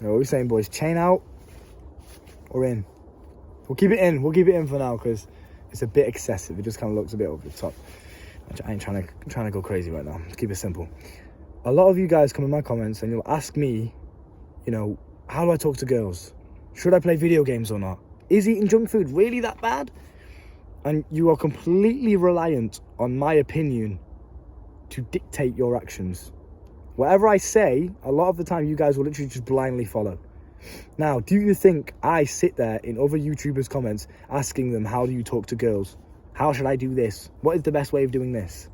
What are we saying, boys? Chain out or in? We'll keep it in. We'll keep it in for now because it's a bit excessive. It just kind of looks a bit over the top. I ain't trying to go crazy right now. Let's keep it simple. A lot of you guys come in my comments and you'll ask me, you know, how do I talk to girls? Should I play video games or not? Is eating junk food really that bad? And you are completely reliant on my opinion to dictate your actions. Whatever I say, a lot of the time you guys will literally just blindly follow. Now, do you think I sit there in other YouTubers' comments asking them, how do you talk to girls? How should I do this? What is the best way of doing this?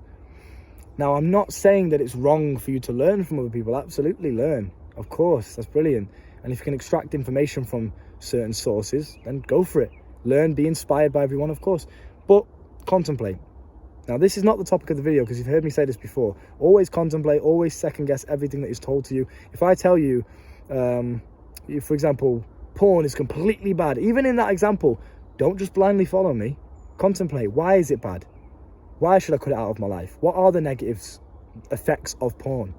Now, I'm not saying that it's wrong for you to learn from other people. Absolutely learn. Of course, that's brilliant. And if you can extract information from certain sources, then go for it. Learn, be inspired by everyone, of course. But contemplate. Now, this is not the topic of the video because you've heard me say this before. Always contemplate, always second guess everything that is told to you. If I tell you, for example, porn is completely bad, even in that example, don't just blindly follow me. Contemplate, why is it bad? Why should I cut it out of my life? What are the negative effects of porn?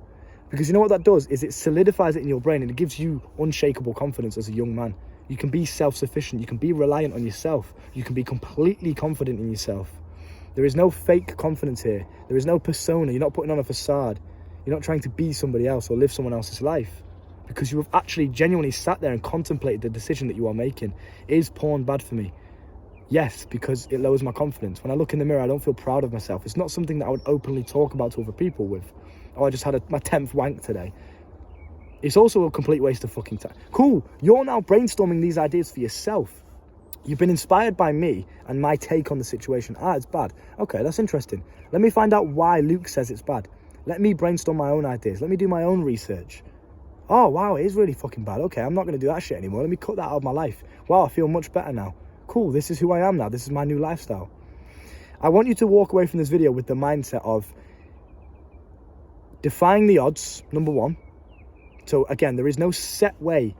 Because you know what that does is it solidifies it in your brain and it gives you unshakable confidence as a young man. You can be self-sufficient. You can be reliant on yourself. You can be completely confident in yourself. There is no fake confidence here. There is no persona. You're not putting on a facade. You're not trying to be somebody else or live someone else's life. Because you have actually genuinely sat there and contemplated the decision that you are making. Is porn bad for me? Yes, because it lowers my confidence. When I look in the mirror, I don't feel proud of myself. It's not something that I would openly talk about to other people with. Oh, I just had my 10th wank today. It's also a complete waste of fucking time. Cool, you're now brainstorming these ideas for yourself. You've been inspired by me and my take on the situation. It's bad. Okay, that's interesting. Let me find out why Luke says it's bad. Let me brainstorm my own ideas. Let me do my own research. Oh, wow, it is really fucking bad. Okay, I'm not going to do that shit anymore. Let me cut that out of my life. Wow, I feel much better now. Cool, this is who I am now. This is my new lifestyle. I want you to walk away from this video with the mindset of defying the odds, number one. So again, there is no set way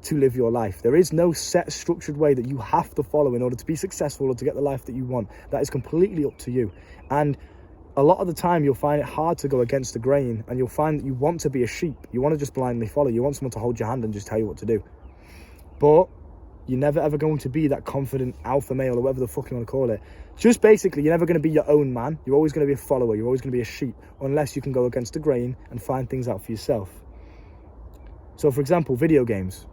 to live your life. There is no set structured way that you have to follow in order to be successful or to get the life that you want. That is completely up to you. And a lot of the time you'll find it hard to go against the grain and you'll find that you want to be a sheep. You want to just blindly follow. You want someone to hold your hand and just tell you what to do. But you're never ever going to be that confident alpha male or whatever the fuck you want to call it. Just basically, you're never going to be your own man. You're always going to be a follower. You're always going to be a sheep unless you can go against the grain and find things out for yourself. So for example, video games.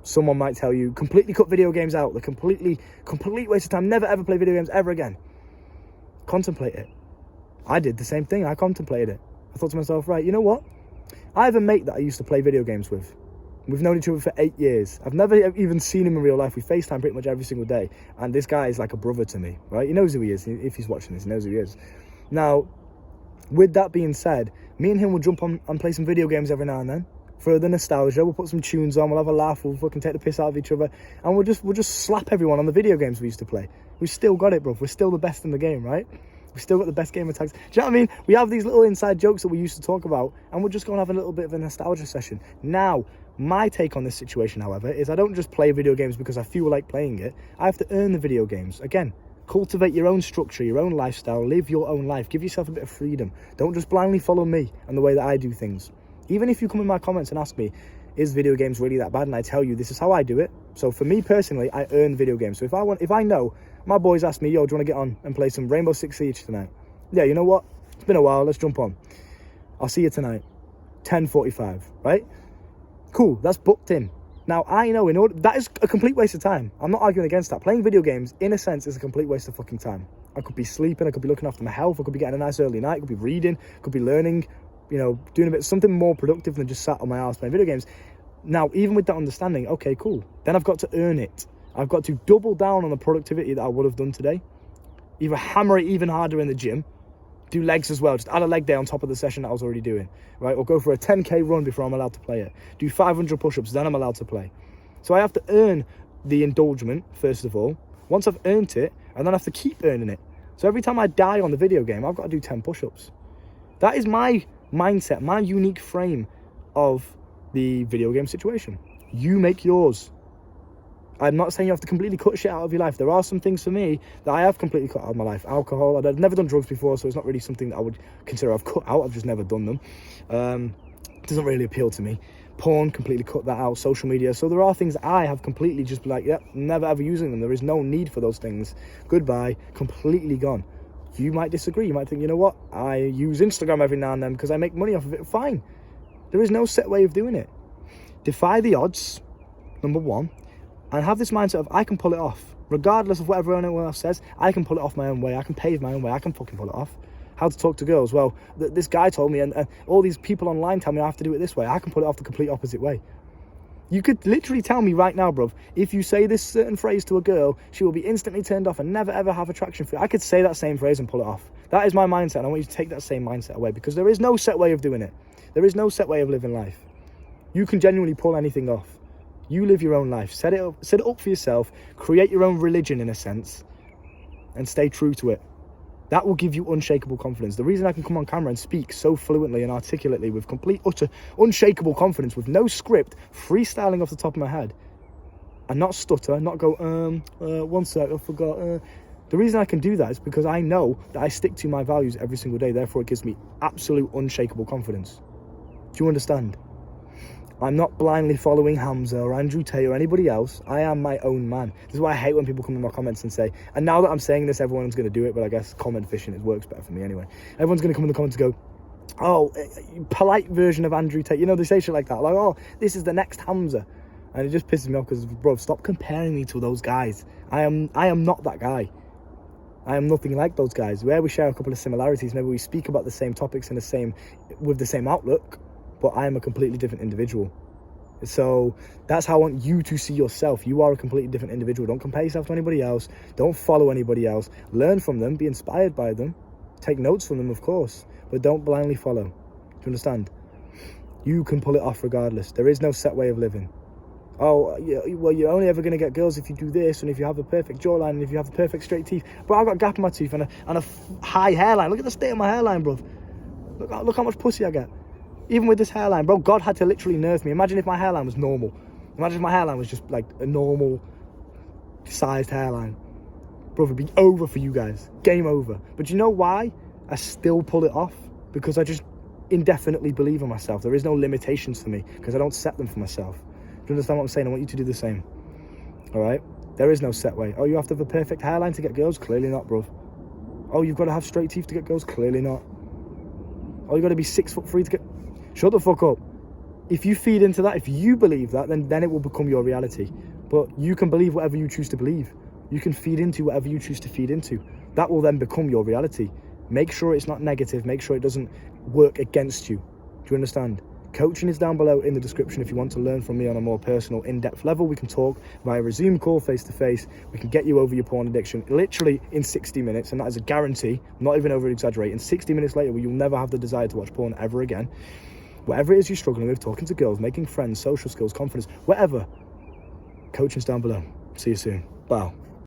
Someone might tell you, completely cut video games out. They're complete waste of time. Never ever play video games ever again. Contemplate it. I did the same thing. I contemplated it. I thought to myself, right, you know what? I have a mate that I used to play video games with. We've known each other for 8 years. I've never even seen him in real life. We FaceTime pretty much every single day. And this guy is like a brother to me, right? He knows who he is. If he's watching this, he knows who he is. Now, with that being said, me and him will jump on and play some video games every now and then. For the nostalgia, we'll put some tunes on, we'll have a laugh, we'll fucking take the piss out of each other. And we'll just slap everyone on the video games we used to play. We've still got it, bro. We're still the best in the game, right? We've still got the best game of tags. Do you know what I mean? We have these little inside jokes that we used to talk about, and we're just going to have a little bit of a nostalgia session. Now, my take on this situation, however, is I don't just play video games because I feel like playing it. I have to earn the video games. Again, cultivate your own structure, your own lifestyle, live your own life. Give yourself a bit of freedom. Don't just blindly follow me and the way that I do things. Even if you come in my comments and ask me, is video games really that bad? And I tell you, this is how I do it. So for me personally, I earn video games. So if I know my boys ask me, yo, do you want to get on and play some Rainbow Six Siege tonight? Yeah, you know what? It's been a while. Let's jump on. I'll see you tonight. 10:45, right? Cool, that's booked in. Now, I know that is a complete waste of time. I'm not arguing against that. Playing video games, in a sense, is a complete waste of fucking time. I could be sleeping, I could be looking after my health, I could be getting a nice early night, I could be reading, I could be learning, you know, doing a bit something more productive than just sat on my ass playing video games. Now, even with that understanding, okay, cool. Then I've got to earn it. I've got to double down on the productivity that I would have done today. Either hammer it even harder in the gym, do legs as well, just add a leg day on top of the session that I was already doing, right? Or go for a 10k run before I'm allowed to play it. Do 500 push-ups, then I'm allowed to play. So I have to earn the indulgence, first of all. Once I've earned it, and then I have to keep earning it. So every time I die on the video game, I've got to do 10 push-ups. That is my mindset, my unique frame of the video game situation. You make yours. I'm not saying you have to completely cut shit out of your life. There are some things for me that I have completely cut out of my life. Alcohol, I've never done drugs before, so it's not really something that I would consider I've cut out. I've just never done them. It doesn't really appeal to me. Porn, completely cut that out. Social media. So there are things that I have completely just been like, yep, never ever using them. There is no need for those things. Goodbye, completely gone. You might disagree. You might think, you know what? I use Instagram every now and then because I make money off of it. Fine. There is no set way of doing it. Defy the odds, number one, and have this mindset of I can pull it off. Regardless of what everyone else says, I can pull it off my own way. I can pave my own way. I can fucking pull it off. How to talk to girls? Well, this guy told me, and all these people online tell me I have to do it this way. I can pull it off the complete opposite way. You could literally tell me right now, bruv, if you say this certain phrase to a girl, she will be instantly turned off and never ever have attraction for you. I could say that same phrase and pull it off. That is my mindset, and I want you to take that same mindset away, because there is no set way of doing it. There is no set way of living life. You can genuinely pull anything off. You live your own life. Set it up for yourself. Create your own religion in a sense, and stay true to it. That will give you unshakable confidence. The reason I can come on camera and speak so fluently and articulately with complete, utter, unshakable confidence, with no script, freestyling off the top of my head, and not stutter, not go, one sec, I forgot. The reason I can do that is because I know that I stick to my values every single day. Therefore, it gives me absolute unshakable confidence. Do you understand? I'm not blindly following Hamza or Andrew Tate or anybody else. I am my own man. This is why I hate when people come in my comments and say, and now that I'm saying this, everyone's going to do it, but I guess comment fishing, it works better for me anyway. Everyone's going to come in the comments and go, oh, polite version of Andrew Tate. You know, they say shit like that. Like, oh, this is the next Hamza. And it just pisses me off because, bro, stop comparing me to those guys. I am not that guy. I am nothing like those guys. Where we share a couple of similarities, maybe we speak about the same topics with the same outlook, but I am a completely different individual. So that's how I want you to see yourself. You are a completely different individual. Don't compare yourself to anybody else. Don't follow anybody else. Learn from them. Be inspired by them. Take notes from them, of course. But don't blindly follow. Do you understand? You can pull it off regardless. There is no set way of living. Oh, well, you're only ever going to get girls if you do this, and if you have a perfect jawline, and if you have the perfect straight teeth. But I've got a gap in my teeth and a high hairline. Look at the state of my hairline, bro. Look how much pussy I get. Even with this hairline, bro, God had to literally nerf me. Imagine if my hairline was normal. Imagine if my hairline was just like a normal sized hairline. Bro, it'd be over for you guys. Game over. But you know why I still pull it off? Because I just indefinitely believe in myself. There is no limitations for me because I don't set them for myself. Do you understand what I'm saying? I want you to do the same. All right? There is no set way. Oh, you have to have a perfect hairline to get girls? Clearly not, bro. Oh, you've got to have straight teeth to get girls? Clearly not. Oh, you got to be 6'3" to get... Shut the fuck up. If you feed into that, if you believe that, then it will become your reality. But you can believe whatever you choose to believe. You can feed into whatever you choose to feed into. That will then become your reality. Make sure it's not negative. Make sure it doesn't work against you. Do you understand? Coaching is down below in the description. If you want to learn from me on a more personal, in-depth level, we can talk via a Zoom call face-to-face. We can get you over your porn addiction literally in 60 minutes, and that is a guarantee. I'm not even over-exaggerating. 60 minutes later, you'll never have the desire to watch porn ever again. Whatever it is you're struggling with, talking to girls, making friends, social skills, confidence, whatever, coaching's down below. See you soon. Bye.